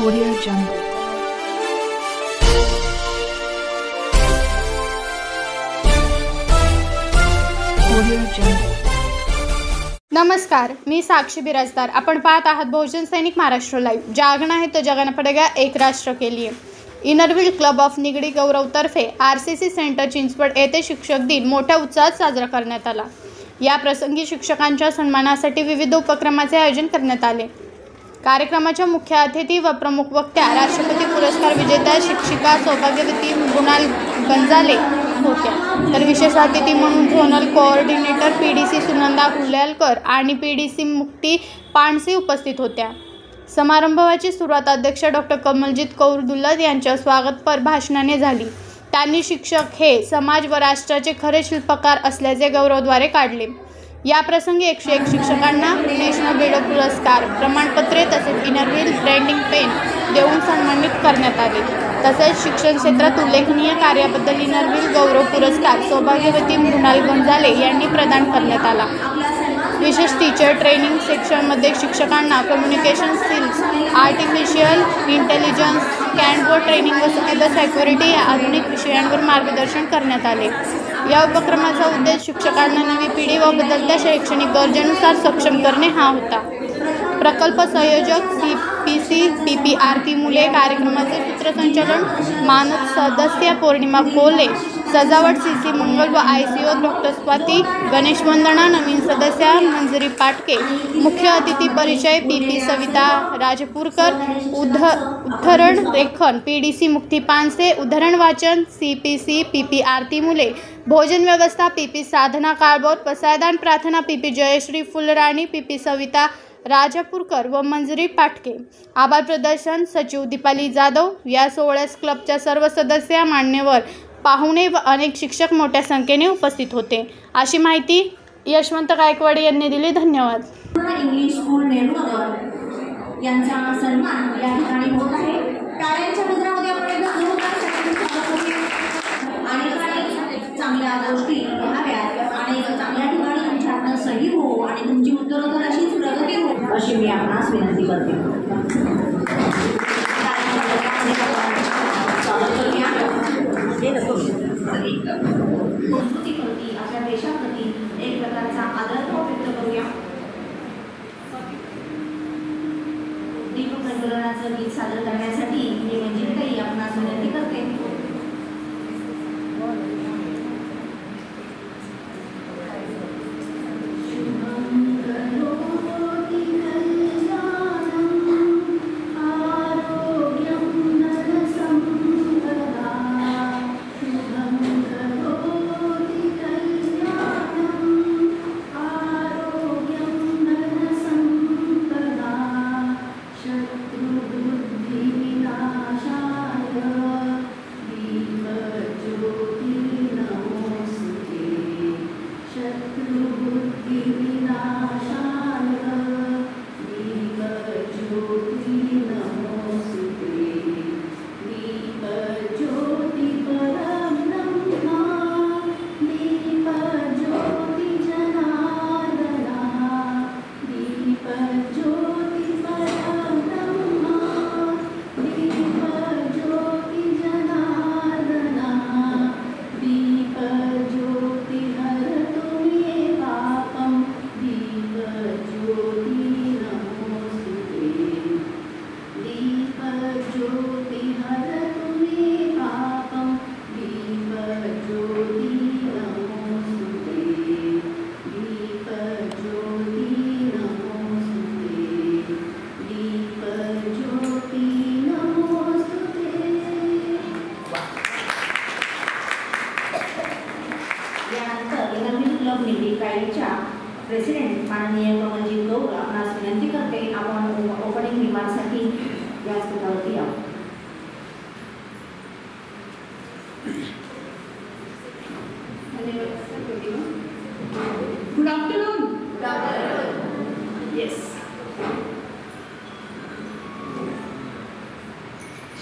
Audio Jungle. Audio Jungle. नमस्कार, मी साक्षी बिराजदार. आपण पाहत आहात बहुजन सैनिक महाराष्ट्र लाईव्ह. जागना है तो जगाना पड़ेगा, एक राष्ट्र के लिए. इनरव्हील क्लब ऑफ निगडी गौरवतर्फे RCC सेंटर चिंचवड येथे शिक्षक दिन मोठ्या उत्साहात साजरा करण्यात आला. या प्रसंगी शिक्षकांच्या सन्मानासाठी विविध उपक्रमाचे आयोजन करण्यात आले. कार्यक्रमाच्या मुख्य अतिथी व प्रमुख वक्त्या राष्ट्रपती पुरस्कार विजेत्या शिक्षिका सौभाग्यवती मृणाल गंजाले होत्या. तर विशेष अतिथी म्हणून झोनल कोऑर्डिनेटर PDC सुनंदा हुल्यालकर आणि PDC मुक्ती पानसे उपस्थित होत्या. समारंभाची सुरुवात अध्यक्ष डॉ. कमलजीत कौर दुल्लत यांच्या स्वागतपर भाषणाने झाली. त्यांनी शिक्षक हे समाज व राष्ट्राचे खरे शिल्पकार असल्याचे गौरवद्वारे काढले. या प्रसंगी 101 शिक्षकांना नॅशनल बेडो पुरस्कार, प्रमाणपत्रे तसेच इनरव्हील ब्रँडिंग पेन देऊन सन्मानित करण्यात आले. तसेच शिक्षण क्षेत्रात उल्लेखनीय कार्याबद्दल इनरव्हील गौरव पुरस्कार सौभाग्यवती मृणाल गंजाले यांनी प्रदान करण्यात आला. विशेष टीचर ट्रेनिंग सेक्शनमध्ये शिक्षकांना कम्युनिकेशन स्किल्स, आर्टिफिशियल इंटेलिजन्स, कॅनबोर्ड ट्रेनिंग व सायबर सिक्युरिटी या आधुनिक विषयांवर मार्गदर्शन करण्यात आले. या उपक्रमाचा उद्देश शिक्षकांना नवी पिढी व बदलत्या शैक्षणिक गरजेनुसार सक्षम करणे हा होता. प्रकल्प संयोजक CPC PPRP मुले, कार्यक्रमाचे सूत्रसंचालन मानद सदस्य पौर्णिमा कोले, सजावट CC मंगल व ICO डॉ. स्वाती, गणेश वंदना नवीन सदस्या मंजरी पाटके, मुख्य अतिथी परिचय PP सविता राजपूरकर, उद्धरण लेखन PDC मुक्ती पानसे, उद्धरण वाचन CPC PPRP मुले, भोजन व्यवस्था PP साधना काळबोर, पसायदान प्रार्थना PP जयश्री फुलराणी, PP सविता राजापूरकर व मंजरी पाटके. आभार प्रदर्शन सचिव दीपाली जाधव. या सोहळ्यास क्लबच्या सर्व सदस्य, मान्यवर, पाहुणे व अनेक शिक्षक मोठ्या संख्येने उपस्थित होते. अशी माहिती यशवंत गायकवाड यांनी दिली. धन्यवाद. इंग्लिश स्कूल नेरुळकर यांचा सन्मान या ठिकाणी होत आहे. टाळ्यांच्या मुद्रामध्ये आपण एकदा आणि काही चांगल्या गोष्टी घ्याव्यात आणि चांगल्या ठिकाणी तुमच्या हातात सही हो आणि तुमची उत्तरोत्तर अशीच प्रगती हो अशी मी आपणास विनंती करते. संस्कृतीप्रती, आपल्या देशाप्रती एक प्रकारचा आदरभाव व्यक्त करूया. दीप प्रज्वलनाचं गीत सादर करण्यासाठी मी मंजिरीताई आपणास विनंती करते. प्रेसिडेंट माननीय कमलजीत कौर आपणास विनंती करते, आपण ओपनिंग रिमार्कसाठी व्यासपीठावरती या. Good afternoon. Yes.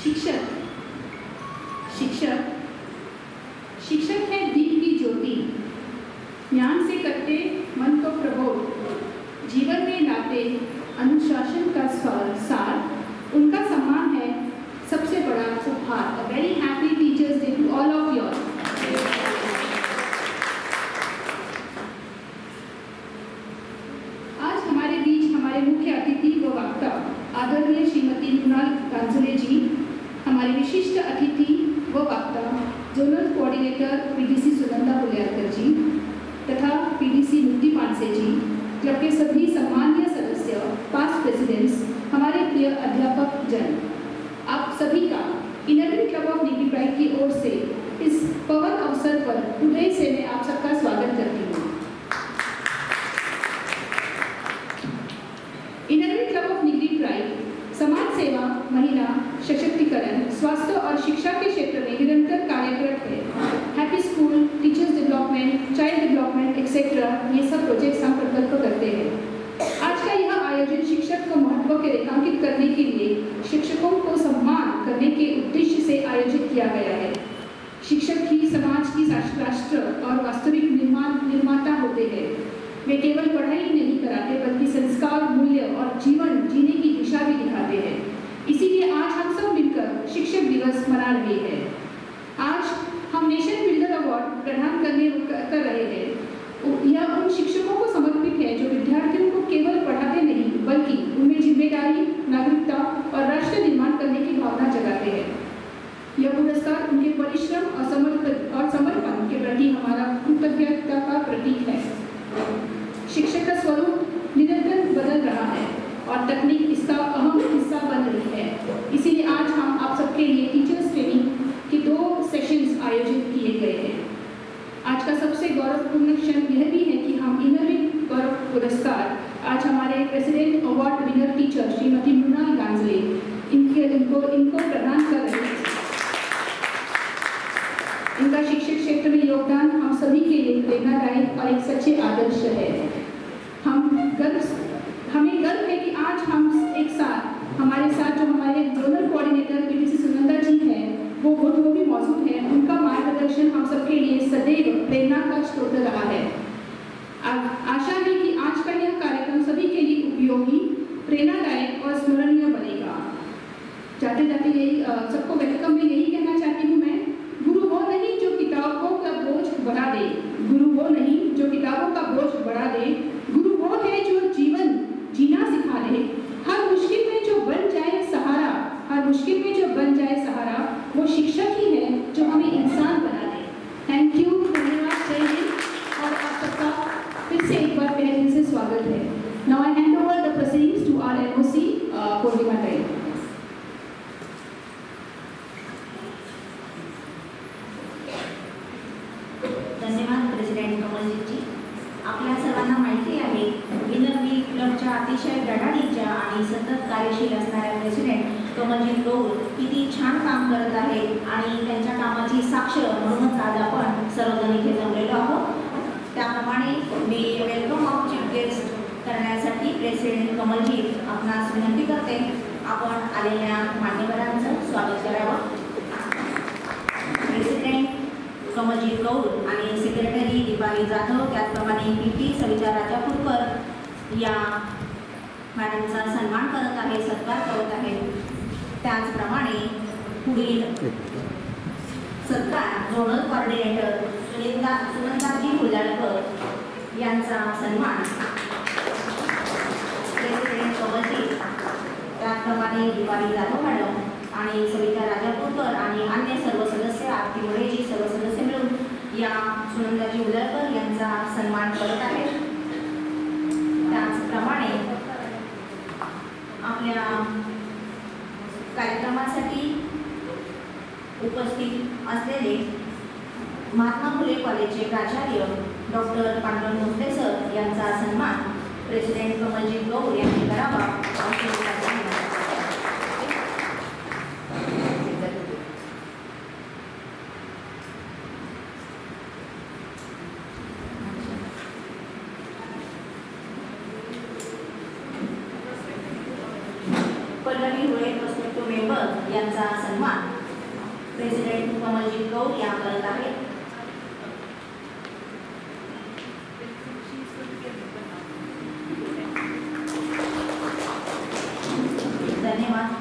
शिक्षक शिक्षक शिक्षक है दीप की ज्योति, ज्ञान से करते मन को प्रबोध, जीवन में लाते अनुशासन का सार, उनका सम्मान है विशिष्ट अतिथि व वक्ता zonal coordinator PDC Sunanda Huliyarkar जी तथा पीडीसी मुक्ति पांसे जी, क्लब के सभी सम्मानीय सदस्य, पास्ट प्रेसिडेंट्स, हमारे प्रिय अध्यापक जन, आप सभी का इनरविल क्लब ऑफ निगरी प्राइड की ओर से इस पवन अवसर पर हृदय से मैं आप सबका स्वागत करती हूँ। इनरविल क्लब ऑफ निगरी प्राइड समाज सेवा, महिला सशक्तिकरण, स्वास्थ्य और शिक्षा के क्षेत्र में निरंतर कार्यरत है। Happy school, teachers development, child development etcetera, ये सब प्रोजेक्ट्स हम प्रकल्प करते हैं। आज का यह आयोजन शिक्षक को महत्व के रेखांकित करने के लिए शिक्षकों को सम्मान करने के उद्देश्य से आयोजित किया गया है। शिक्षक ही समाज की राष्ट्र और वास्तविक निर्माता होते हैं। वे केवल पढ़ाई ही नहीं कराते बल्कि संस्कार, मूल्य और जीवन जीने की दिशा भी दिखाते हैं। इसीलिए आज हम सब मिलकर शिक्षक दिवस मना रहे हैं। आज हम नेशन बिल्डर अवार्ड प्रदान कर रहे हैं। यह उन शिक्षकों को समर्पित है जो विद्यार्थियों को केवल पढ़ाते नहीं बल्कि उनमें जिम्मेदारी, नागरिकता और राष्ट्र निर्माण करने की भावना जगाते हैं। यह पुरस्कार उनके परिश्रम और समर्पण के प्रति हमारा कृतज्ञता का प्रतीक है। शिक्षक का स्वरूप निरंतर बदल रहा है और तकनीक इसका अहम हिस्सा बन रही है। इसीलिए आज हम आप सबके लिए टीचर्स ट्रेनिंग के 2 सेशंस आयोजित किए गए हैं। आज का सबसे गौरवपूर्ण क्षण यह भी है कि हम इनरविल गौरव पुरस्कार आज हमारे president award winner teacher Shrimati Mrinal Ganjale इनको प्रदान कर रहे हैं। इनका शिक्षक क्षेत्र में योगदान हम सभी के लिए प्रेरणादायक और एक सच्चे आदर्श है। हमें गर्व है कि आज हम एक साथ हमारे साथ जो हमारे जोनल कोऑर्डिनेटर पीडीसी सुनंदा जी हैं वो भी मौजूद हैं। उनका मार्गदर्शन हम सबके लिए सदैव प्रेरणा का स्रोत रहा है। आशा है कि आज का यह कार्यक्रम सभी के लिए उपयोगी, प्रेरणादायक और स्मरणीय बनेगा। जाते जाते यही सबको वेलकम में यही कहना चाहती हूँ मैं, गुरु वो नहीं जो किताबों का बोझ बढ़ा दे, गुरु वो नहीं जो किताबों का बोझ बढ़ा दे, गुरु वो है जो जीवन जीना सिखा दे। हर मुश्किल में जो बन जाए सहारा, हर मुश्किल में जो बन जाए सहारा, वो शिक्षक ही है जो हमें इंसान बना दे। थैंक यू, धन्यवाद, जय हिंद। और आप सबका फिर से एक बार मेरे दिल से स्वागत है। Now I hand over the proceedings to our MOC Purnima टाइम। धन्यवाद प्रेसिडेंट कमलजीत जी। आपल्या सर्वांना माहिती आहे इनरविल क्लबच्या अतिशय धडाडीच्या आणि सतत कार्यशील असणाऱ्या प्रेसिडेंट कमलजीत गौर किती छान काम करत आहेत आणि त्यांच्या कामाची साक्ष म्हणूनच आज आपण सर्वजण इथे जमलेलो आहोत। त्याप्रमाणे me welcome of chief guest करण्यासाठी प्रेसिडेंट कमलजीत आपणास विनंती करते, आपण आलेल्या मान्यवरांचं स्वागत करावं। प्रेसिडेंट कमलजीत गौर आणि सेक्रेटरी दीपाली जाधव, त्याचप्रमाणे पीटी सविता राजापूरकर या मॅडमचा सन्मान करत आहे, सत्कार करत आहे। त्याचप्रमाणे पुढील सत्कार झोनल कोऑर्डिनेटर सुनंदाजी हुल्लाळकर यांचा सन्मान प्रेसिडेंट कमलजीत, त्याचप्रमाणे दीपाली जाधव मॅडम आणि सविता राजापूरकर आणि अन्य सर्व सदस्य, आरती मुळेजी सर्व सदस्य मिळून या सुनंदाजी हुल्लाळकर यांचा सन्मान करत आहेत। त्याचप्रमाणे आपल्या कार्यक्रमासाठी उपस्थित असलेले महात्मा फुले कॉलेजचे प्राचार्य डॉक्टर पांडुरंग भोसले सर यांचा सन्मान प्रेसिडेंट कमलजीत गौर यांनी करावा असे पल्लवी हुळे प्रस्तुत मेंबर यांचा सन्मान प्रेसिडेंट कमलजीत गौर या करत आहेत। धन्यवाद।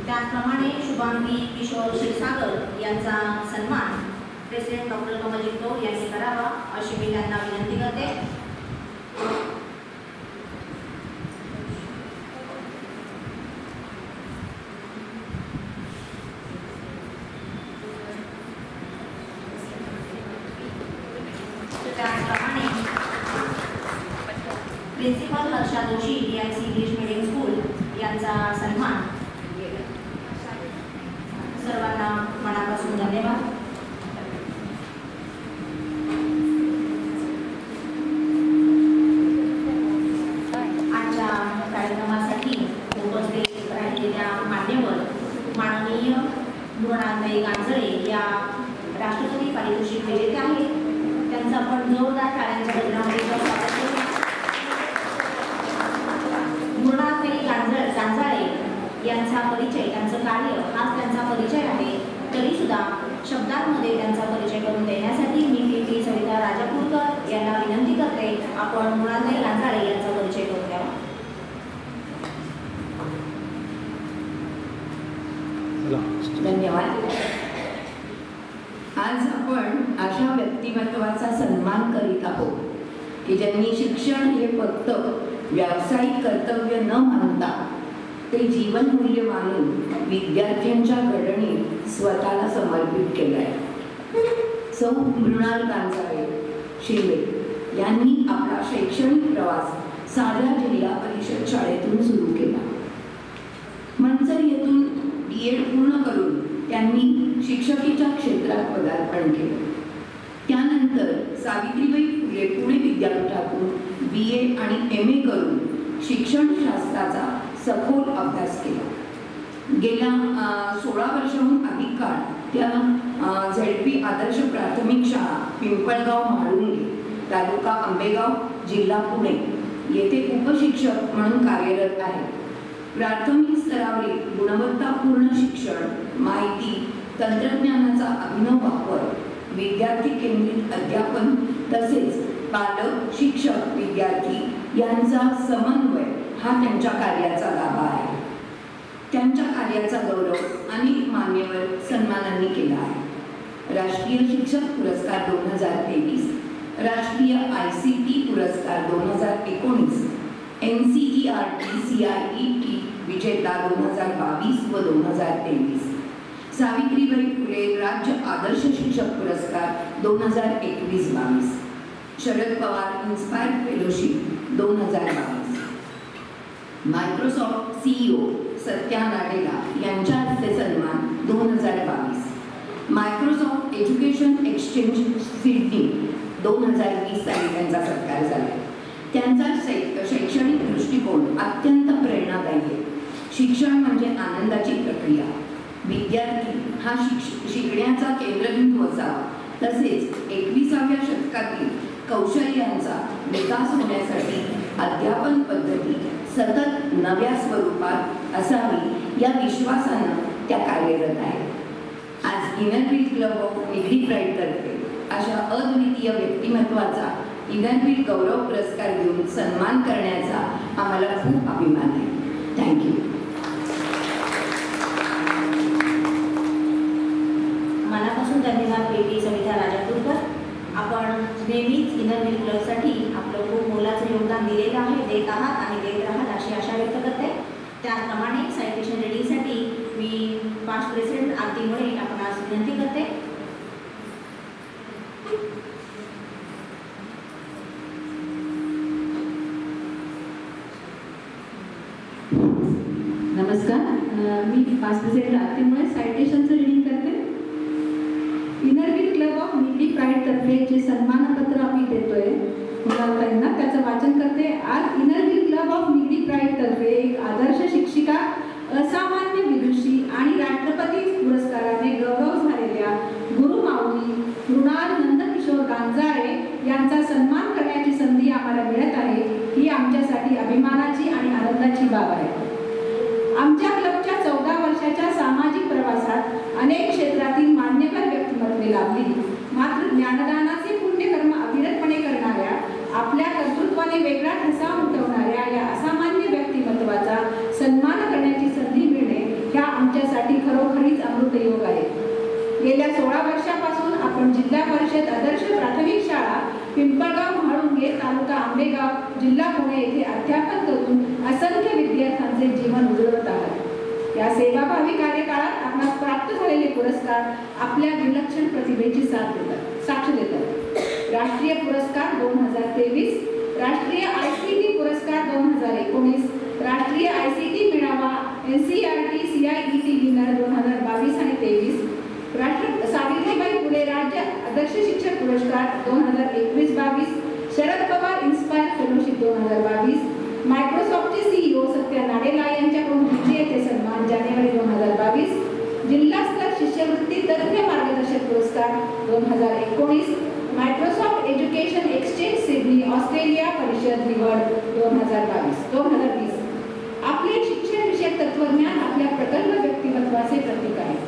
त्याचप्रमाणे शुभांगी किशोर क्षीरसागर यांचा सन्मान प्रेसिडेंट डॉक्टर कमलजीत कौर यांनी करावा अशी मी त्यांना विनंती करते. त्याचप्रमाणे principal Harsha Joshi DIC English medium school यांचा सन्मान. सर्वांना मनापासून धन्यवाद. आजच्या कार्यक्रमासाठी उपस्थित राहिलेल्या मान्यवर माननीय मृणालताई गांजळे या राष्ट्रपती पारितोषिक विजेत्या आहेत. त्यांचं आपण जोरदार टाळ्यांच्या गजरामध्ये स्वागत करू. मृणालताई गांजाळे यांचा परिचय, त्यांचं कार्य हाच त्यांचा परिचय आहे. तरीसुद्धा शब्दांमध्ये त्यांचा परिचय करून देण्यासाठी मी PT सविता राजापूरकर यांना विनंती करते, आपण मृणालताई गांजाळे यांचा परिचय करून द्यावा. धन्यवाद. आज आपण अशा व्यक्तिमत्वाचा सन्मान करीत आहोत की ज्यांनी शिक्षण हे फक्त व्यावसायिक कर्तव्य न मानता ते जीवनमूल्य मानून विद्यार्थ्यांच्या घडणीत स्वतःला समर्पित केलं आहे. सौ मृणाल गांजाळे शिंदे यांनी आपला शैक्षणिक प्रवास साध्या जिल्हा परिषद शाळेतून सुरू केला. मंचर येथून B.Ed पूर्ण करून त्यांनी शिक्षकीच्या क्षेत्रात पदार्पण केलं. त्यानंतर सावित्रीबाई फुले पुणे विद्यापीठातून BA आणि MA करून शिक्षणशास्त्राचा सखोल अभ्यास केला. गेल्या 16 वर्षांहून अधिक काळ त्या ZP आदर्श प्राथमिक शाळा पिंपळगाव म्हाळुंगे तालुका आंबेगाव जिल्हा पुणे येथे उपशिक्षक म्हणून कार्यरत आहेत. प्राथमिक स्तरावरील गुणवत्तापूर्ण शिक्षण, माहिती तंत्रज्ञानाचा अभिनव वापर, विद्यार्थी केंद्रित अध्यापन तसेच पालक, शिक्षक, विद्यार्थी यांचा समन्वय हा त्यांच्या कार्याचा गाभा आहे. त्यांच्या कार्याचा गौरव अनेक मान्यवर सन्मानांनी केला आहे. राष्ट्रीय शिक्षक पुरस्कार 2023, राष्ट्रीय ICT पुरस्कार 2019, NCERT CIET विजेता 2022 व 2023, सावित्रीबाई फुले राज्य आदर्श शिक्षक पुरस्कार 2021-22, Sharad Pawar inspire fellowship 2022, Microsoft CEO Satya Nadella यांच्या हस्ते सन्मान 2022, मायक्रोसॉफ्ट एज्युकेशन एक्सचेंज सिडनी 2020 साली त्यांचा सत्कार झाला. त्यांचा शैक्षणिक दृष्टिकोन अत्यंत प्रेरणादायी आहे. शिक्षण म्हणजे आनंदाची प्रक्रिया. विद्यार्थी हा शिकण्याचा केंद्रबिंदू असावा. तसेच 21व्या शतकातील कौशल्यांचा विकास होण्यासाठी अध्यापन पद्धती सतत नव्या स्वरूपात असावी या विश्वासानं त्या कार्यरत आहेत. आज Inner Wheel club of Nigdi pride तर्फे अशा अद्वितीय व्यक्तिमत्वाचा इनरव्हील गौरव पुरस्कार देऊन सन्मान करण्याचा आम्हाला खूप अभिमान आहे. थँक्यू. मनापासून धन्यवाद PT सविता राजापूरकर. आपण नेहमीच इनरव्हील क्लबसाठी आपलं खूप मोलाचं योगदान दिलेलं आहे, देत आहात आणि देत राहाल अशी आशा व्यक्त करते. त्याचप्रमाणे सायटेशन रीडिंगसाठी मी पास्ट प्रेसिडेंट आरती मोरे आपणास विनंती करते. नमस्कार, मी पास्ट प्रेसिडेंट आरती मोरे सायटेशनचं रीडिंग करते. Inner Wheel club of Nigdi pride तर्फे जे सन्मानपत्र आम्ही देतोय मुलांना त्याचं वाचन करते. आज Inner Wheel club of Nigdi pride तर्फे एक आदर्श शिक्षिका, असामान्य विदुषी आणि राष्ट्रपती पुरस्काराने गौरव झालेल्या गुरुमाऊली मृणाल नंदकिशोर गांजाळे यांचा सन्मान करण्याची संधी आम्हाला मिळत आहे. ही आमच्यासाठी अभिमानाची आणि आनंदाची बाब आहे. आमच्या क्लबच्या 14 वर्षाच्या सामाजिक प्रवासात अनेक क्षेत्रातील मान्यवर व्यक्तिमत्वे लाभली. मात्र ज्ञानदानाचे पुण्यकर्म अविरतपणे करणाऱ्या, आपल्या कर्तृत्वाने वेगळा ठसा उमटवणाऱ्या या असामान्य व्यक्तिमत्वाचा सन्मान करण्याची संधी मिळणे ह्या आमच्यासाठी खरोखरीच अमृतयोग आहे. गेल्या 16 वर्षापासून आपण जिल्हा परिषद आदर्श प्राथमिक शाळा पिंपळगाव म्हाळुंगे तालुका आंबेगाव जिल्हा पुणे येथे अध्यापन करून असंख्य विद्यार्थ्यांचे जीवन उजळवत आहात। या सेवाभावी कार्यकाळात आपणास प्राप्त झालेले पुरस्कार आपल्या विलक्षण प्रतिभेची साक्ष देतात। राष्ट्रीय पुरस्कार 2023, राष्ट्रीय ICT पुरस्कार 2019, राष्ट्रीय ICT मेळावा NCERT CIET विनर 2022 आणि 23, सावित्रीबाई फुले राज्य आदर्श शिक्षक पुरस्कार 2021-22, Sharad Pawar inspire fellowship 2022, मायक्रोसॉफ्टचे CEO Satya Nadella यांच्याकडून दिल्ली येथे सन्मान जानेवारी 2022, जिल्हास्तर शिष्यवृत्ती तज्ञ मार्गदर्शक पुरस्कार 2019, Microsoft education exchange Sydney Australia परिषद निवड 2020। आपले शिक्षण विषयक तत्वज्ञान आपल्या प्रगल्भ व्यक्तिमत्वाचे प्रतीक आहे।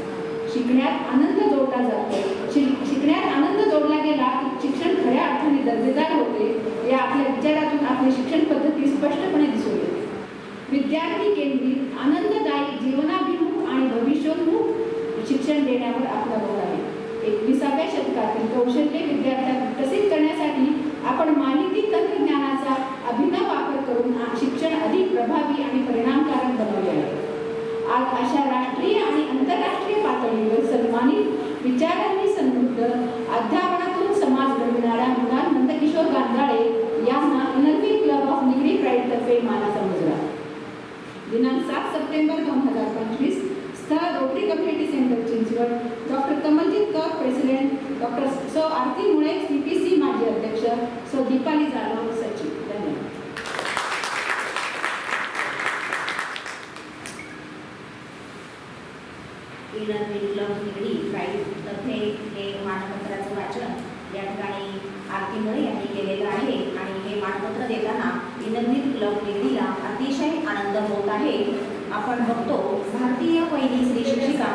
शिकण्यात आनंद जोडला जातो, शिकण्यात आनंद जोडला गेला की शिक्षण खऱ्या अर्थाने दर्जेदार होते। या आपल्या विचारातून आपली शिक्षण पद्धती स्पष्टपणे दिसून येते। विद्यार्थी केंद्रित, आनंददायी, जीवनाभिमुख आणि भविष्योन्मुख शिक्षण देण्यावर आपला भर आहे। 21व्या शतकातील कौशल्य विद्यार्थ्यांना विकसित करण्यासाठी आपण माहिती तंत्रज्ञानाचा अभिनव वापर करून शिक्षण अधिक प्रभावी आणि परिणामकारक बनवले आहे। आज अशा राष्ट्रीय आणि आंतरराष्ट्रीय पातळीवर सन्मानित विचारांनी समृद्ध अध्यापनातून समाज घडविणाऱ्या मृणाल नंदकिशोर गांजाळे यांना Inner Wheel club of Nigdi pride तर्फे मानाचा मुजरा। दिनांक 7 सप्टेंबर 2025, स्थळ Rotary community centre Chinchwad, doctor Kamaljeet Kaur president, doctor सौ आरती मुळे CPC माजी अध्यक्ष, सौ दीपाली जाधव सचिव। धन्यवाद। इनरव्हील क्लब निगडी प्राईड तर्फे हे मानपत्राचं वाचन या ठिकाणी आरती मुळे यांनी केलेलं आहे आणि हे मानपत्र देताना इनरव्हील क्लब निगडीला अतिशय आनंद होत आहे। आपण बघतो भारतीय पहिली स्त्री शिक्षिका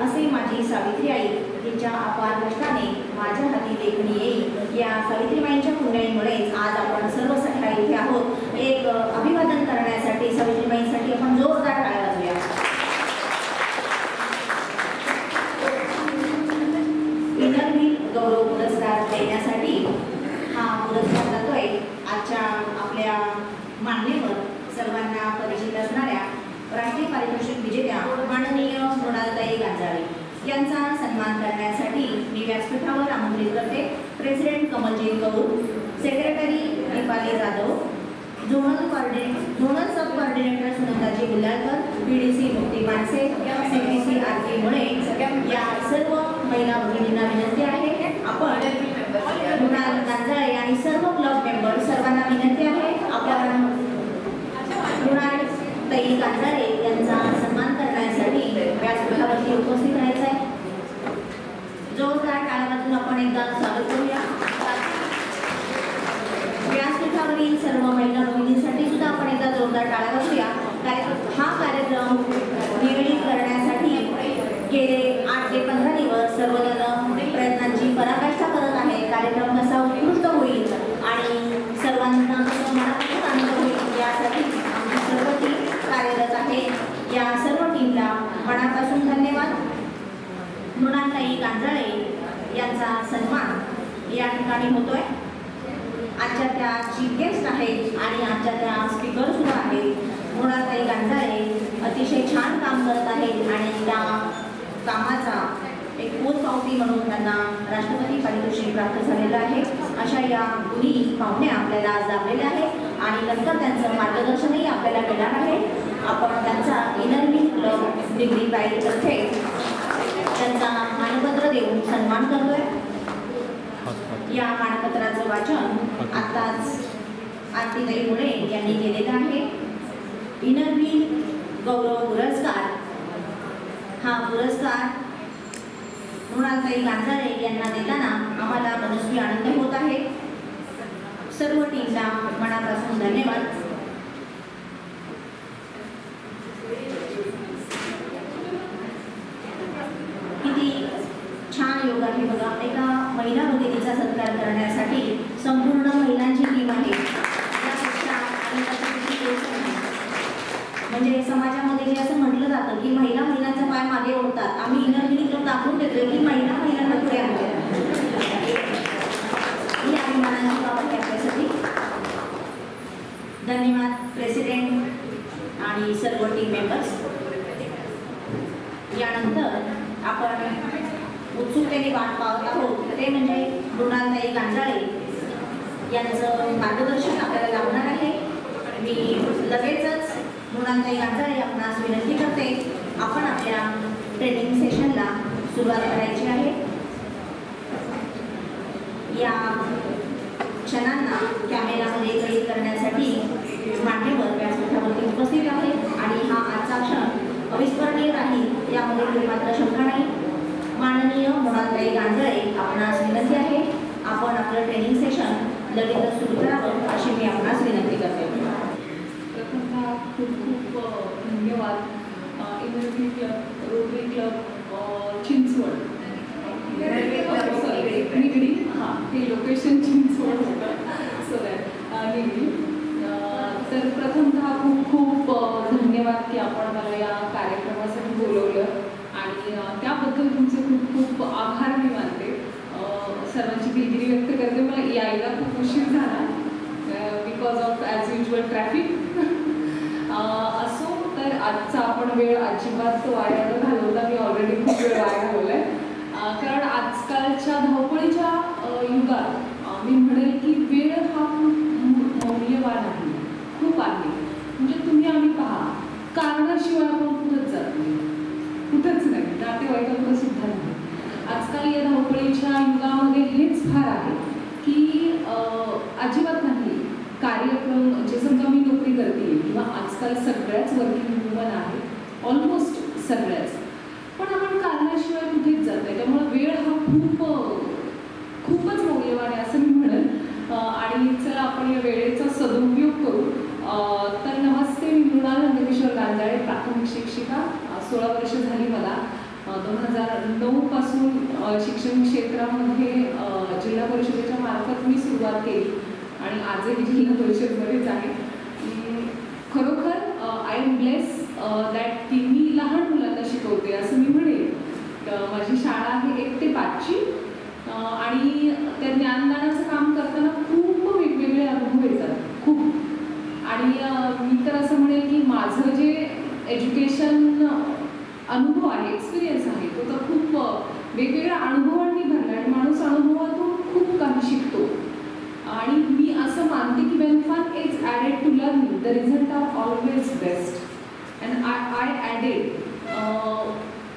असे माझी सावित्री आई तिच्या अपार कष्टाने माझ्या हाती लेखणी येईल। या सावित्रीबाईंच्या पुण्याईमुळेच आज आपण सर्व सगळ्या इथे आहोत। एक अभिवादन करण्यासाठी सावित्रीबाईंसाठी आपण जोरदार टाळ्या वाजवूया। इनरव्हील गौरव पुरस्कार देण्यासाठी हा पुरस्कार जातोय आजच्या आपल्या मान्यवर सर्वांना परिचित असणाऱ्या राष्ट्रीय पारितोषिक विजेत्या माननीय मृणालताई गांजाळे यांचा सन्मान करण्यासाठी मी व्यासपीठावर आमंत्रित करते president Kamaljeet Kaur, secretary Deepali Jadhav, zonal sub coordinator सुनंदाजी गुल्लाळकर, PDC मुक्ती मानसे, CPC आरती मुळे या सर्व महिला भगिनींना विनंती आहे आपण मृणाल गांजाळे आणि सर्व क्लब मेंबर सर्वांना विनंती आहे आपल्याला मृणालताई गांजाळे यांचा सन्मान करण्यासाठी व्यासपीठावरती उपस्थित राहायचं आहे। जोरदार टाळ्या वाजवून आपण एकदा स्वागत करूया। व्यासपीठावरील सर्व महिला भगिनींसाठी सुद्धा आपण एकदा जोरदार टाळ्या वाजवूया। हा कार्यक्रम नियोजित करण्यासाठी गेले 8 ते 15 दिवस सर्वजण प्रयत्नांची पराकाष्ठा करत आहे। कार्यक्रम कसा उत्कृष्ट होईल आणि सर्वांना मनापासून आनंद होईल यासाठी आमची सर्व टीम कार्यरत आहे। या सर्व टीमला मनापासून धन्यवाद। मृणालताई गांजाळे यांचा सन्मान या ठिकाणी होतोय। आजच्या त्या चीफ गेस्ट आहेत आणि आजच्या त्या स्पीकर सुद्धा आहेत। मृणालताई गांजाळे अतिशय छान काम करत आहेत आणि त्या कामाचा एक पोचपावती म्हणून त्यांना राष्ट्रपती पारितोषिक प्राप्त झालेलं आहे। अशा या गुणी पाहुण्या आपल्याला आज लाभलेल्या आहेत आणि नंतर त्यांचं मार्गदर्शनही आपल्याला मिळणार आहे। आपण त्यांचा इनरव्हील क्लब निगडी प्राईड तर्फे त्यांचा मानपत्र देऊन सन्मान करतोय। या मानपत्राचं वाचन आत्ताच आरतीताई मुळे यांनी केलेलं आहे। इनरव्हील गौरव पुरस्कार हा पुरस्कार मृणालताई गांजाळे यांना देताना आम्हाला मनस्वी आनंद होत आहे। सर्व टीमला मनापासून धन्यवाद। किती छान योग आहे बघा, एका महिला भगिनीचा सत्कार करण्यासाठी संपूर्ण महिलांची टीम आहे। म्हणजे समाजामध्ये जे असं म्हटलं जातं की महिलांचा पाय मागे ओढतात, आम्ही इनरव्हील क्लब दाखवून देतोय की महिलांना पुढे आणतो। मृणालताई गांजाळे यांचं मार्गदर्शन आपल्याला लाभणार आहे. मी लगेचच मृणालताई गांजाळे आपणास विनंती करते, आपण आपल्या ट्रेनिंग सेशनला सुरुवात करायची आहे. या क्षणांना कॅमेरामध्ये कैद करण्यासाठी मान्यवर व्यासपीठावरती उपस्थित आहे आणि हा आजचा क्षण अविस्मरणीय राहील यामध्ये मात्र शंका नाही. माननीय मृणालताई गांजाळे आपणास विनंती आहे, आपण आपलं ट्रेनिंग सेशन लगेचच सुरू करावं अशी मी आपणास विनंती करते. प्रथमतः खूप खूप धन्यवाद Inner Wheel club, Rotary club Chinchwad, Nigdi, हां हे लोकेशन चिंचवड होतं, सो दॅट निगडी. तर प्रथमतः खूप खूप धन्यवाद की आपण मला या कार्यक्रमासाठी बोलवलं आणि त्याबद्दल तुमचे खूप खूप आभार मी मानते. सर्वांची दिलगिरी व्यक्त करते. मला यायला खूप उशीर झाला because of as usual traffic. असो तर आजचा आपण वेळ अजिबात वाया न घालवता मी ऑलरेडी खूप वेळ वाया घालवला आहे. कारण आजकालच्या धावपळीच्या युगात मी म्हणेल की वेळ हा खूप मौल्यवान आहे, खूप आहे. म्हणजे तुम्ही आम्ही पहा, कारणाशिवाय आपण कुठंच जात नाही, कुठंच नाही, नातेवाईकांकडे सुद्धा नाही. आजकाल या धावपळीच्या युगामध्ये हेच फार आहे की अजिबात नाही कार्यक्रम. जे समजा मी नोकरी करते किंवा आजकाल सगळ्याच वर्किंग वुमन आहे, ऑलमोस्ट सगळ्याच, पण आपण कारणाशिवाय कुठेच जात नाही. त्यामुळे वेळ हा खूपच मौल्यवान आहे असं मी म्हणेन. आणि चला आपण या वेळेचा सदुपयोग करू. तर नमस्ते, मी मृणाल नंदकिशोर गांजाळे, प्राथमिक शिक्षिका. 16 वर्ष झाली मला. 2009 पासून शिक्षण क्षेत्रामध्ये जिल्हा परिषदेच्या मार्फत मी सुरुवात केली आणि आजही जिल्हा परिषदमध्येच आहे. खरोखर आय एम ब्लेस दॅट की मी लहान मुलांना शिकवते असं मी म्हणेन. माझी शाळा आहे 1 ते 5ची आणि त्या ज्ञानदानाचं काम करताना खूप वेगवेगळे अनुभव येतात, खूप. आणि मी तर असं म्हणेल की माझं जे एज्युकेशन अनुभव आहे, एक्सपिरियन्स आहे, तो तर खूप वेगवेगळ्या अनुभवांनी भरला आणि माणूस अनुभवातून खूप काही शिकतो. आणि मी असं मानते की when fun is added to learning the result are always best. And I added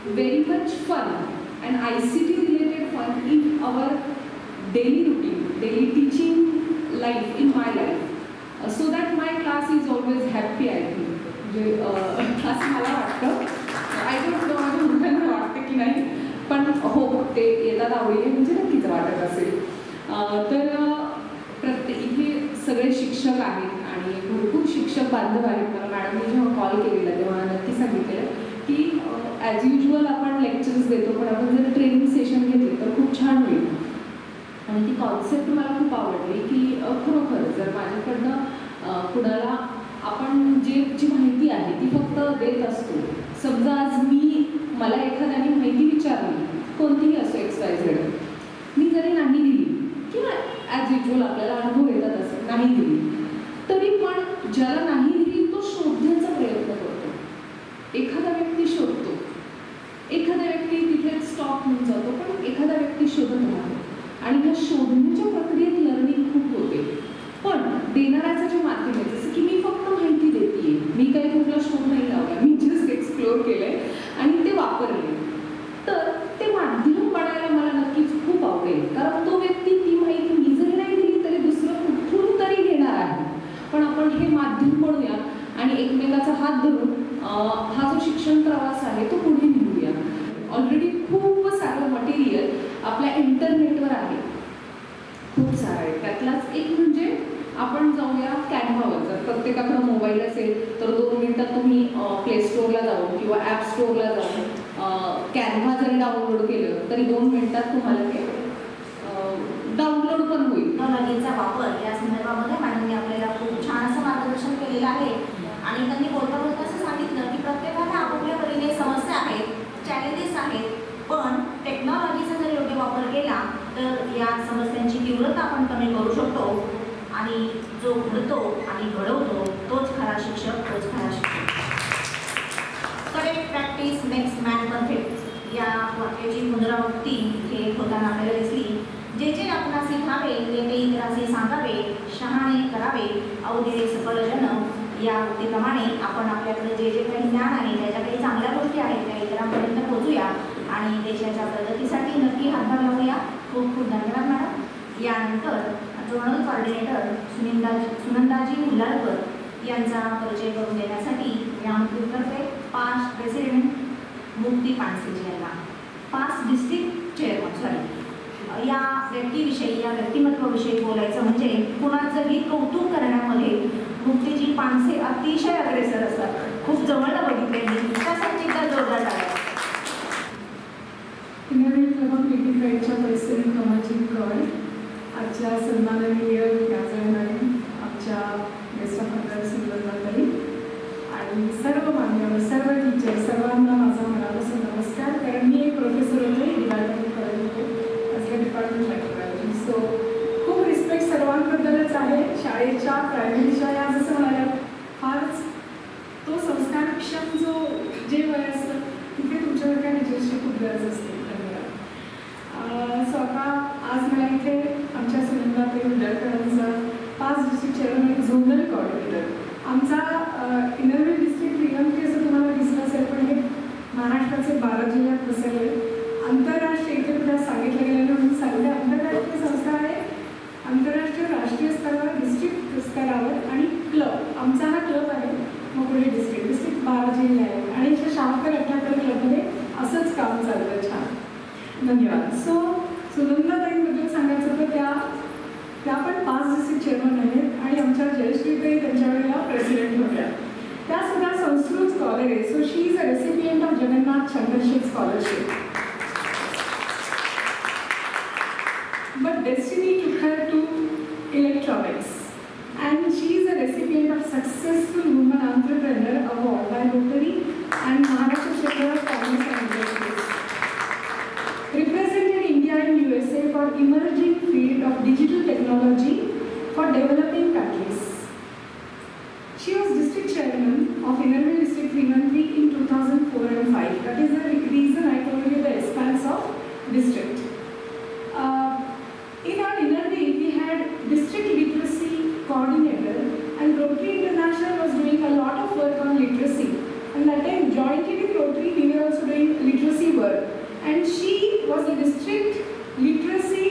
very much fun and ICT related fun in our daily routine, daily teaching life, in my life, so that my class is always happy. I think म्हणजे असं मला वाटतं. I don't know माझ्या मुलांना वाटतं की नाही, पण हो ते येतात आवडीने म्हणजे नक्कीच वाटत असेल. तर इथे सगळे शिक्षक आहेत आणि भरपूर शिक्षक बांधव आहेत. मला मॅडमने जेव्हा कॉल केलेला तेव्हा नक्की सांगितलेलं की ॲज युजल आपण लेक्चर्स देतो, पण आपण जर ट्रेनिंग सेशन घेतले तर खूप छान होईल. आणि ती कॉन्सेप्ट मला खूप आवडली की खरोखर जर माझ्याकडनं कुणाला आपण जी माहिती आहे ती फक्त देत असतो. समजा आज मला एखाद्याने माहिती विचारली, कोणतीही असो XYZ, मी जरी नाही दिली किंवा ॲज युजल आपल्याला अनुभव येतात असं नाही दिली, तरी पण ज्याला नाही दिली तो शोधण्याचा प्रयत्न करतो. एखादा व्यक्ती शोधतो, एखादा व्यक्ती तिथे स्टॉप होऊन जातो, पण एखादा व्यक्ती शोधत राहतो. आणि ह्या शोधण्याच्या प्रक्रियेत लर्निंग खूप होते. पण देणाऱ्याचं जे माध्यम आहे, जसं की मी फक्त माहिती देते, मी काही कुठला शोध नाही लावला, मी जस्ट एक्सप्लोर केलंय आणि ते वापरले, तर ते माध्यम बनायला मला नक्कीच खूप आवडेल. कारण तो व्यक्ती ती माहिती मी जरी नाही दिली तरी दुसरं कुठून तरी घेणार आहे. पण आपण हे माध्यम बनूया आणि एकमेकाचा हात धरून हा जो शिक्षण प्रवास आहे तो पुढे नेऊया. ऑलरेडी खूप सारं मटेरियल आपल्या इंटरनेटवर आहे, खूप सारं आहे. त्यातलाच एक म्हणजे आपण जाऊया कॅनव्हावर. जर प्रत्येकाकडे मोबाईल असेल तर 2 मिनिटात तुम्ही प्ले स्टोअरला जाऊन किंवा ॲप स्टोअरला जाऊन कॅनव्हा जरी डाउनलोड केलं तरी 2 मिनिटात तुम्हाला ते डाउनलोड पण होईल. टेक्नॉलॉजीचा वापर या संदर्भामध्ये मॅडमने आपल्याला खूप छान असं मार्गदर्शन केलेलं आहे. आणि त्यांनी बोलता बोलता असं सांगितलं की प्रत्येकाला आपापल्या परीने समस्या आहेत, चॅलेंजेस आहेत, पण टेक्नॉलॉजीचा जर योग्य वापर केला तर या समस्यांची तीव्रता आपण कमी करू शकतो. आणि जो घडतो आणि घडवतो तोच खरा शिक्षक, तोच खरा शिक्षक. Correct practice makes man perfect या वाक्याची पुनरावृत्ती इथे होताना आपल्याला दिसली. जे आपण असे सांगावे, शहाणे करावे, अवधिरे सकळ जन या उक्तीप्रमाणे आपण आपल्याकडे जे जे काही ज्ञान आहे, त्याच्या काही चांगल्या गोष्टी आहेत त्या इतरांपर्यंत पोहोचूया आणि देशाच्या प्रगतीसाठी नक्की हातभार लावूया. खूप खूप धन्यवाद मॅडम. यानंतर जोनल कोऑर्डिनेटर सुनंदाजी हुल्लाळकर यांचा परिचय करून देण्यासाठी मी आमंत्रित करते 5 प्रेसिडेंट मुक्ती पानसेजी यांना. 5 डिस्ट्रिक्ट चेअरमन या व्यक्तीविषयी, या व्यक्तिमत्वाविषयी बोलायचं म्हणजे कुणाचंही कौतुक करण्यामध्ये मुक्तीजी पानसे अतिशय अग्रेसर असतात. खूप जवळला बघितलेली त्यासाठी एकदा जोरदार टाळ्या. इनोव्हेटिव्ह क्लब ऑफ निगडी प्राईडच्या प्रेसिडेंट कमलजीत कौर, आजच्या सन्माननीय व्यासपीठावर आमच्या गेस्ट ऑफ ऑनर सुंदरताई आणि सर्व मान्यवर, सर्व टीचर, सर्वांना माझा मनापासून नमस्कार. कारण मी एक प्रोफेसर होते, डिपार्टमेंट करत होते असल्या डिपार्टमेंट टेक्नॉलॉजी. सो खूप रिस्पेक्ट सर्वांबद्दलच आहे. शाळेच्या, प्रायव्हेटच्या, या जसं म्हणाल्या फारच तो संस्कारक्षम जो जे वय असतं तिथे तुमच्यावर काय टीचर्सची खूप गरज असते. सो आता आज मला इथे आमच्या सुनंदाताई हुल्लाळकरांचा 5 डिस्ट्रिक्ट चेअरमन झोनल कोऑर्डिनेटर. आमचा इनरव्हिल डिस्ट्रिक्ट 313 असं तुम्हाला दिसलं असेल, पण हे महाराष्ट्राचे 12 जिल्ह्यात पसरले. आंतरराष्ट्रीय इथे तुला सांगितलं गेलेलं म्हणून सांगते, आंतरराष्ट्रीय संस्था आहे. आंतरराष्ट्रीय, राष्ट्रीय स्तरावर, डिस्ट्रिक्ट स्तरावर आणि क्लब. आमचा हा क्लब आहे. मग पुढे डिस्ट्रिक्ट 12 जिल्हे आहेत आणि 76-78 क्लबमध्ये असंच काम चालतं. छान, धन्यवाद. सो सुनंदाताईंबद्दल सांगायचं तर त्या पण 5 डिस्ट्रिक्ट चेअरमन आहेत आणि आमच्या जयश्रीताई त्यांच्या वेळेला प्रेसिडेंट होत्या. त्या सुद्धा संस्कृत स्कॉलर आहे. So she is a recipient of Jagannath Chandrashekhar scholarship. But destiny took her to electronics and she is a recipient of Successful Woman Entrepreneur Award by Rotary and Maharashtra Chamber of Commerce and Industries. Represented India in USA for emerging field of digital technology for developing countries. She was district chairman of Innerville District 313 in 2004 and 5. That is the reason I told you the expanse of district. In our Innerville, we had district literacy coordinator, and Rotary International was doing a lot of work on literacy. And that time, jointly with Rotary, we were also doing literacy work. And she was the district literacy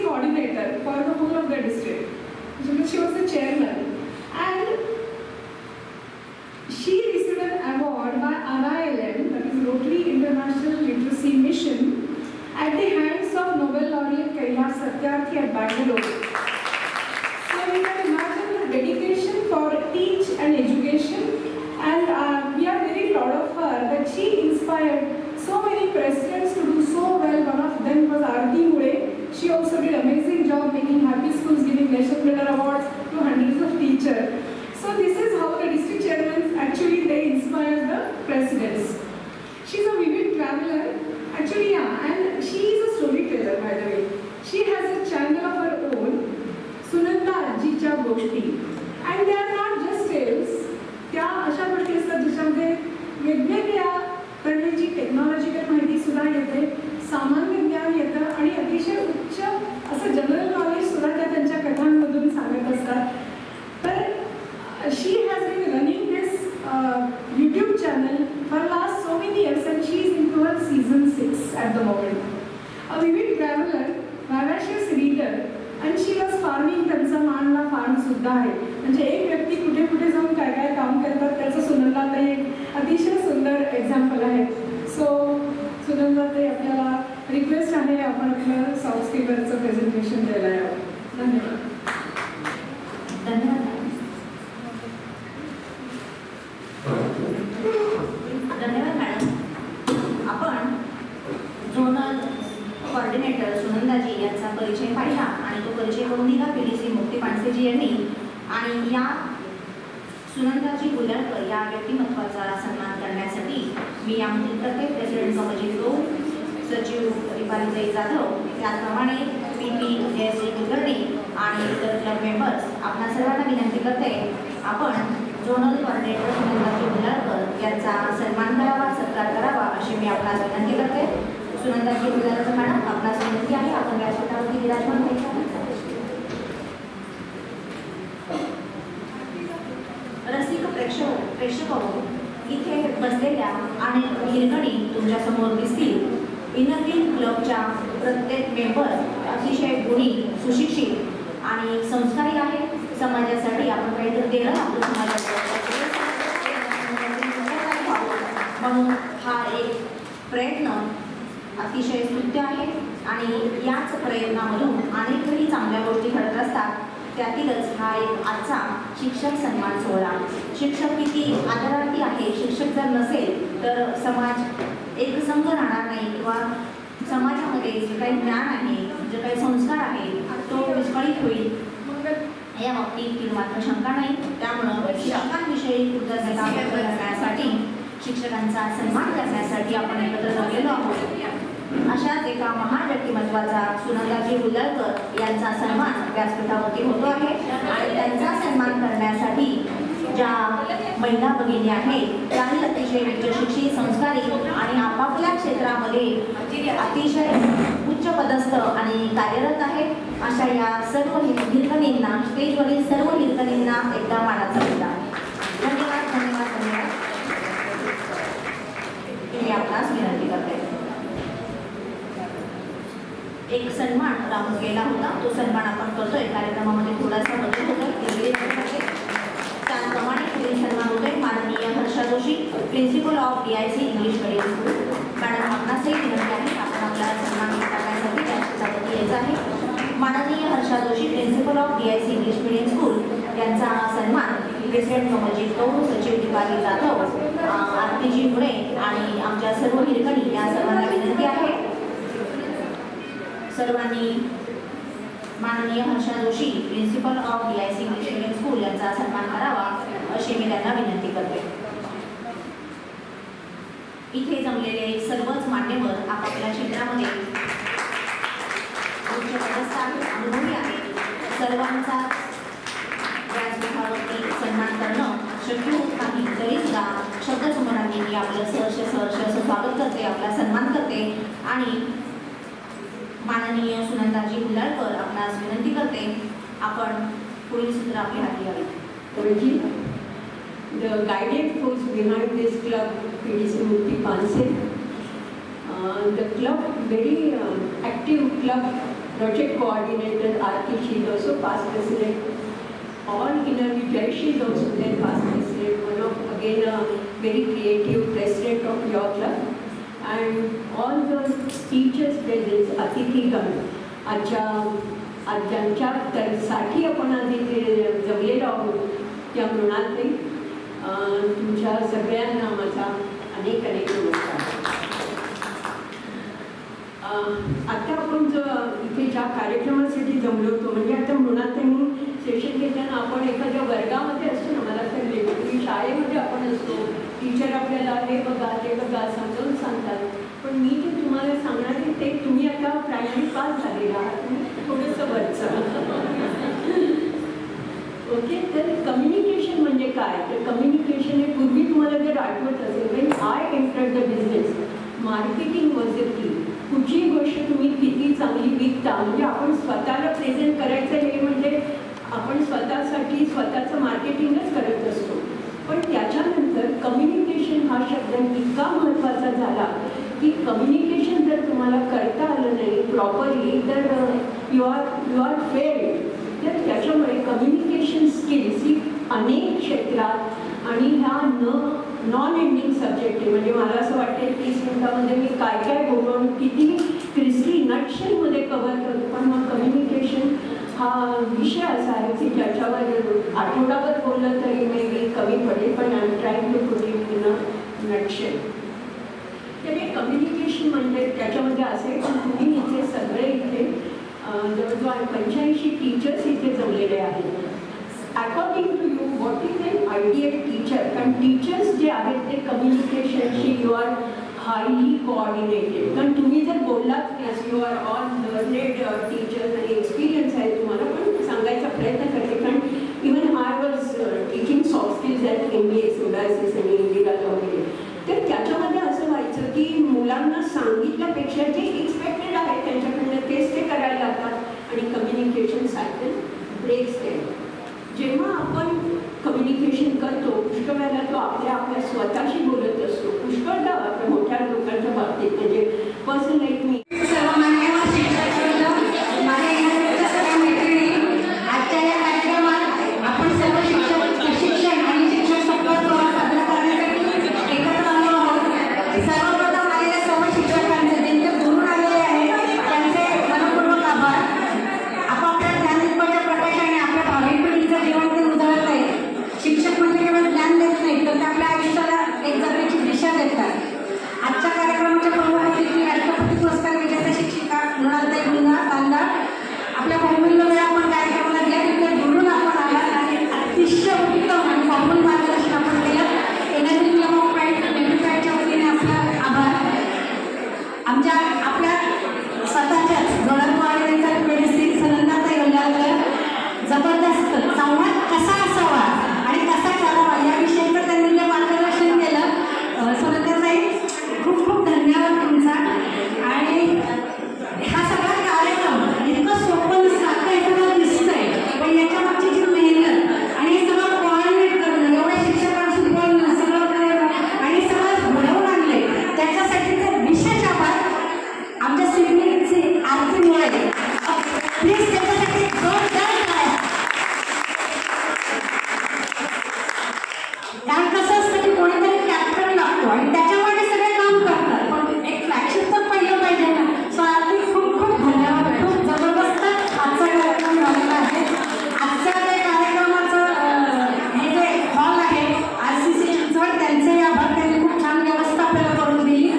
coordinator for the whole of the district. She was the chairman, and she received an award by RILM, that is Rotary International Literacy Mission, at the hands of Nobel laureate Kailash Satyarthi at Bangalore. So we can imagine her dedication for teach and education, and we are very proud of her that she inspired so many presidents to do so well. One of them was Aarti Mule. She also did amazing job making happy schools, giving National Winner Awards to hundreds of teachers. So this is how the district chairmen actually they inspire the presidents. She's a vivid traveler. Actually, yeah, and she is a storyteller, by the way. She has a channel of her own, Sunanda Ajicha Goshti, and they are not just tales. त्या अशा गोष्टी असतात ज्याच्यामध्ये वेगवेगळ्या प्रकारची technological माहिती सुद्धा येते, सामान्य ज्ञान येतं आणि अतिशय उच्च असं जनरल नॉलेज सुद्धा त्या त्यांच्या कथांमधून सांगत असतात. तर she has been running this YouTube channel for last so many years, and she is into her season 6 at the moment. A vivid traveler, vivacious reader, and she was farming. त्यांचा मानला form सुद्धा आहे. म्हणजे एक व्यक्ती कुठे कुठे जाऊन काय काय काम करतात त्याचं सुनंदाताई एक अतिशय सुंदर एक्झाम्पल आहे. सो सुनंदाताई, आपल्याला रिक्वेस्ट आहे आपण आपलं सॉफ्ट स्किलवरचं प्रेझेंटेशन द्यायला यावं. धन्यवाद. धन्यवाद मॅडम. आपण झोनल कोऑर्डिनेटर सुनंदाजी यांचा परिचय पाहिला आणि तो परिचय करून दिला PDC मुक्ती पानसेजी यांनी. आणि या सुनंदाजी हुल्लाळकर या व्यक्तिमत्वाचा सन्मान करण्यासाठी मी आमंत्रित करते प्रेसिडेंट कमलजीत कौर, सचिव रिपालीताई जाधव, त्याचप्रमाणे PP जयश्री कुलकर्णी आणि इतर क्लब मेंबर्स. आपणा सर्वांना विनंती करते आपण झोनल कोऑर्डिनेटर सुनंदाजी हुल्लाळकर यांचा सन्मान करावा, सत्कार करावा अशी मी आपणास विनंती करते. सुनंदाजी हुल्लाळकर मॅडम. आपणास विनंती आहे आपण व्यासपीठावरती विराजमान व्हायचं आहे. रसिक प्रेक्षक इथे बसलेल्या अनेक हिरकणी तुमच्या समोर दिसतील. इनरव्हील क्लबच्या प्रत्येक मेंबर अतिशय गुणी, सुशिक्षित आणि संस्कारी आहे. समाजासाठी आपण काहीतरी देणं आपलं समाजाला म्हणून हा एक प्रयत्न अतिशय स्तुत्य आहे आणि याच प्रयत्नामधून अनेकही चांगल्या गोष्टी घडत असतात. त्यातीलच हा एक आजचा शिक्षक सन्मान सोहळा. शिक्षक किती आदरार्थी आहे. शिक्षक जर नसेल तर समाज एकसंघ राहणार नाही किंवा समाजामध्ये जे काही ज्ञान आहे, जे काही संस्कार आहे तो विस्कळीत होईल या बाबतीत मात्र शंका नाही. त्यामुळं शिक्षकांविषयी कृतज्ञता व्यक्त करण्यासाठी, शिक्षकांचा सन्मान करण्यासाठी आपण एकत्र जमलेलो आहोत. अशाच एका महान व्यक्तिमत्वाचा सुनंदाजी हुल्लरकर यांचा सन्मान व्यासपीठावरती होतो आहे आणि त्यांचा सन्मान करण्यासाठी ज्या महिला भगिनी आहेत त्याही अतिशय उच्चशिक्षित, संस्कारी आणि आपापल्या क्षेत्रामध्ये अतिशय उच्च पदस्थ आणि कार्यरत आहेत. अशा या सर्व हिरकणींना, स्टेजवरील सर्व हिरकणींना एकदा मानाचा मुद्दा. धन्यवाद धन्यवाद धन्यवाद. मी आपणास विनंती करते. एक सन्मान राहून गेला होता, तो सन्मान आपण करतोय. कार्यक्रमामध्ये थोडासा बदल होतोय. त्याप्रमाणे पुढील सन्मान होतोय माननीय Harsha Joshi, principal of DIC English medium school. Madam आपणासही विनंती आहे आपण आपला सन्मान करण्यासाठी व्यासपीठावरती यायचं आहे. माननीय Harsha Joshi, principal of DIC English medium school यांचा सन्मान प्रेसिडेंट कमलजीत कौर, सचिव दीपाली जाधव, आरतीजी मुळे आणि आमच्या सर्व हिरकणी या सर्वांना विनंती आहे. सर्वांनी माननीय Harsha Joshi, principal of DIC English medium school यांचा सन्मान करावा अशी मी त्यांना विनंती करते. इथे जमलेले सर्वच मान्यवर आपापल्या क्षेत्रामध्ये उच्चपदस्थ आहेत, अनुभवी आहेत. सर्वांचा व्यासपीठावरती सन्मान करणं शक्य होत नाही, तरी सुद्धा शब्दसमोरांनी मी आपलं सहर्ष स्वागत करते, आपला सन्मान करते आणि माननीय सुनंदाजी हुल्लरकर आपणास विनंती करते आपण पुढील सूत्र आपली हाती घ्यावी. The guiding force behind this club is Murthy Panse. The club, very active club project coordinator Aarti, she is also past president. All Innerview Jayashree is also their past president. One of again a very creative president of your club. And all the teachers present, अतिथीगण ज्यांच्यासाठी आपण आधी जमलेलो आहोत त्या मृणालताई, तुमच्या सगळ्यांना माझा अनेक नमस्कार. आता आपण इथे ज्या कार्यक्रमासाठी जमलो होतो, म्हणजे आता मृणालताईंनी सेशन घेताना आपण एखाद्या वर्गामध्ये असतो ना, मला तर वेगवेगळी शाळेमध्ये आपण असतो, टीचर आपल्याला हे बघा ते बघा समजावून सांगतात. पण मी जे तुम्हाला सांगणार आहे ते तुम्ही आता प्रायमरी पास झालेला आहात, थोडंसं वरचं. ओके, तर कम्युनिकेशन म्हणजे काय? तर कम्युनिकेशन हे पूर्वी तुम्हाला जर आठवत असेल, when I entered the business, marketing was the key. कुठची गोष्ट तुम्ही किती चांगली विकता, म्हणजे आपण स्वतःला प्रेझेंट करायचं हे म्हणजे आपण स्वतःसाठी स्वतःचं मार्केटिंगच करत असतो. पण त्याच्यानंतर कम्युनिकेशन हा शब्द इतका महत्त्वाचा झाला की कम्युनिकेशन जर तुम्हाला करता आलं नाही प्रॉपरली तर यू आर फेल्ड. तर त्याच्यामुळे कम्युनिकेशन स्किल्स ही अनेक क्षेत्रात आणि ह्या नॉन एंडिंग सब्जेक्ट आहे. म्हणजे मला असं वाटतं 30 मिनिटामध्ये मी काय काय बोलून किती क्रिस्पी नटशेलमध्ये कव्हर करतो. पण मग कम्युनिकेशन हा विषय असा आहे की ज्याच्यावर आठवडाभर बोललं तरी मे कमी पडेल, पण I am trying to put it in a nutshell. तर हे कम्युनिकेशन म्हणजे त्याच्यामध्ये असे की तुम्ही इथे सगळे इथे जवळजवळ 85 टीचर्स इथे जमलेले आहेत. According to you what is an ideal teacher? कारण टीचर्स जे आहेत ते कम्युनिकेशनशी यू आर हायली कोऑर्डिनेटेड. कारण तुम्ही जर बोललात you are all learned teachers आणि एक्सपिरियन्स आहे तुम्हाला, पण सांगायचा प्रयत्न करते. कारण even I was teaching soft skills at MBA सोडायसिस आणि इंडियाला वगैरे. तर त्याच्यामध्ये असं व्हायचं की मुलांना सांगितल्यापेक्षा जे एक्सपेक्टेड आहे त्यांच्या आपल्या स्वतःशी बोलत असतो. पुष्कळदा आपल्या मोठ्या लोकांच्या बाबतीत म्हणजे पर्सन लाईक मी. सर्व मान्यवर शिक्षक माझ्या इंग्रजीच्या सगळ्या मैत्रिणी, आजच्या या कार्यक्रमात आपण सर्व शिक्षण आणि शिक्षक सप्ताह सोहळा साजरा करण्यासाठी एकत्र आलो आहोत. सर्वप्रथम आलेल्या सर्व शिक्षकांचे, ज्यांचे दुरून आलेले आहेत त्यांचे मनपूर्वक आभार. आपापल्या ज्ञानदीपाच्या प्रकाशाने आपल्या भावी पिढीचं जीवन ते उजळत आहे. शिक्षक म्हणजे केवळ ज्ञान देत नाही, तर ते आपल्या आयुष्याला एक जगण्याची दिशा देतात. आजच्या कार्यक्रमाच्या प्रमुख अतिथी राष्ट्रपती पुरस्कार विजेत्या शिक्षिका मृणालताई मुंगा कांदा, आपल्या बहुमूल्य वेळ आपण कार्यक्रमाला दिल्या, तिथे दुरून आपण आलात आणि अतिशय उत्तम आणि बहुमूल्य मार्गदर्शन आपण केलं. एनर्जी क्लब ऑफ प्राईड नेहमीच्या वतीने आपला आभार. आपल्या स्वतःच्याच जोडकवाडीनंतर मेडिसिन सनंदाताई वंजारकर जबरदस्त संवाद कसा असावा आणि कसा करावा याविषयीचं त्यांनी जे मार्गदर्शन केलं, सनंदाताई खूप खूप धन्यवाद तुमचा. आणि हा सगळा कार्यक्रम इतकं सोपं नसतं, आता एखादं दिसतंय, पण याच्या मागची जी मेहनत आणि हे सगळं कोऑर्डिनेट करणं, एवढ्या शिक्षकांशी बोलणं, सगळं करणं आणि सगळं घडवून आणले, त्याच्यासाठीचे विशेष आभार आमच्या सिडनीची आरती मुळे. प्लीज त्याच्यासाठी जोरदार टाळ्या. कारण कसं असतं की कोणीतरी कॅप्टन लागतो आणि त्याच्यामध्ये सगळे काम करतात, पण एक फ्लॅगशिप तर पहिलं पाहिजे ना. सो आरती खूप खूप धन्यवाद. खूप जबरदस्त आजचा कार्यक्रम झालेला आहे. आजच्या त्या कार्यक्रमाचं हे जे हॉल आहे RCC चिंचवड, त्यांचे आभार. त्यांनी खूप छान व्यवस्था आपल्याला करून दिली.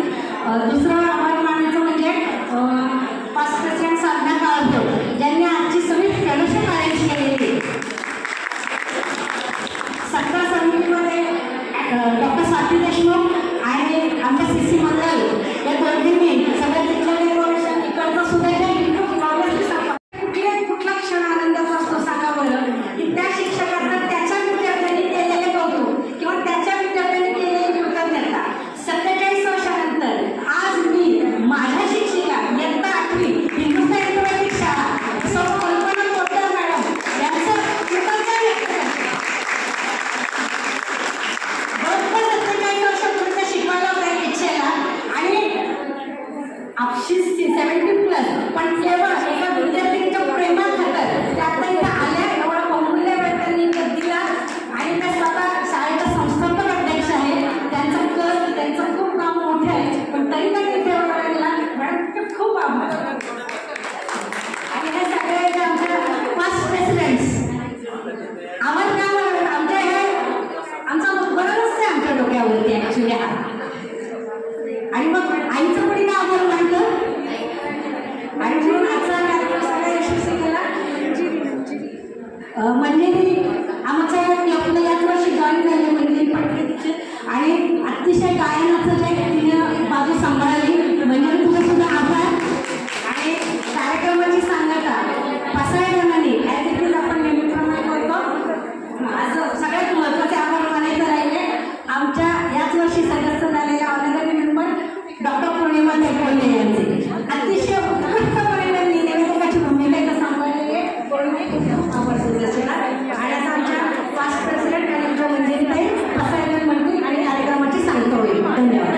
दुसरा आभार मानायचं म्हणजे पास्ट प्रेसिडेंट साधना काळभोर, ज्यांनी आजची सगळी फेलोशिप अरेंज केलेली. सत्ता समितीमध्ये डॉक्टर स्वाती देशमुख आणि आमच्या CC मंडल या दोघींनी सगळ्या तिथलं डेकोरेशन इकडचं सुद्धा कुठला क्षण आनंदाचा असतो सांगा बरं, की त्या शिक्षकाचा त्याच्या विद्यार्थ्यांनी केलेले कौतुक किंवा त्याच्या विद्यार्थ्यांनी केलेली कृतज्ञता. 47 वर्षानंतर आज मी माझ्या शिक्षिका इयत्ता 8वी हिंदुस्थान इंटरनॅशनल शाळा सौ कल्पना कोटकर मॅडम यांचं कृतज्ञता व्यक्त करते. बरोबर 47 वर्षापूर्वी शिकवायला होत्या इच्छेला आणि 70+, पण केवळ एका विद्यार्थ्यांच्या प्रेमात खातर त्या आता इथं आल्या. एवढा बहुमूल्य वेळ त्यांनी दिला आणि त्या स्वतः शाळेच्या संस्थापक अध्यक्ष आहेत. त्यांचं खूप काम मोठं आहे, पण तरी पण इथे एवढा गेला. मॅडम खूप आभार. आणि हे सगळे जे आमच्या पास्ट प्रेसिडेंट्स, आम्हाला काम आमच्या हे आमचा बरं नसते आमच्या डोक्यावरती ॲक्च्युली हा. आणि मग आईचं कोणी का आम्हाला मानतं आणि म्हणून आजचा कार्यक्रम सगळ्या यशस्वी केला. मंजिरी आमच्या आपल्या याच वर्षी जॉईन झाले मंजिरी पटके आणि अतिशय गायनाचं जे तिने बाजू सांभाळली. मंजिरी तुझं सुद्धा आभार. आणि कार्यक्रमाची सांगता पसायदानाने ॲज इट इज आपण नेहमीप्रमाणे करतो. असं सगळ्यात महत्त्वाचे आभार मानायचं राहिले आमच्या याच वर्षी सदस्य झालेल्या honorary member doctor Purnima Kolhe यांचे. अतिशय उत्कृष्टपणे त्यांनी निवेदकाची भूमिका इथं सांभाळलेली आहे. आभार सदस्याला. आणि आता आमच्या पास्ट प्रेसिडेंट आणि आमच्या मंजिरीताई पसायदान म्हणतील आणि कार्यक्रमाची सांगता होईल. धन्यवाद.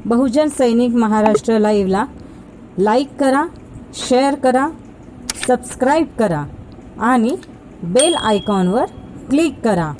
बहुजन सैनिक महाराष्ट्र लाईव्हला लाईक करा, शेअर करा, सबस्क्राईब करा आणि बेल आयकॉनवर क्लिक करा.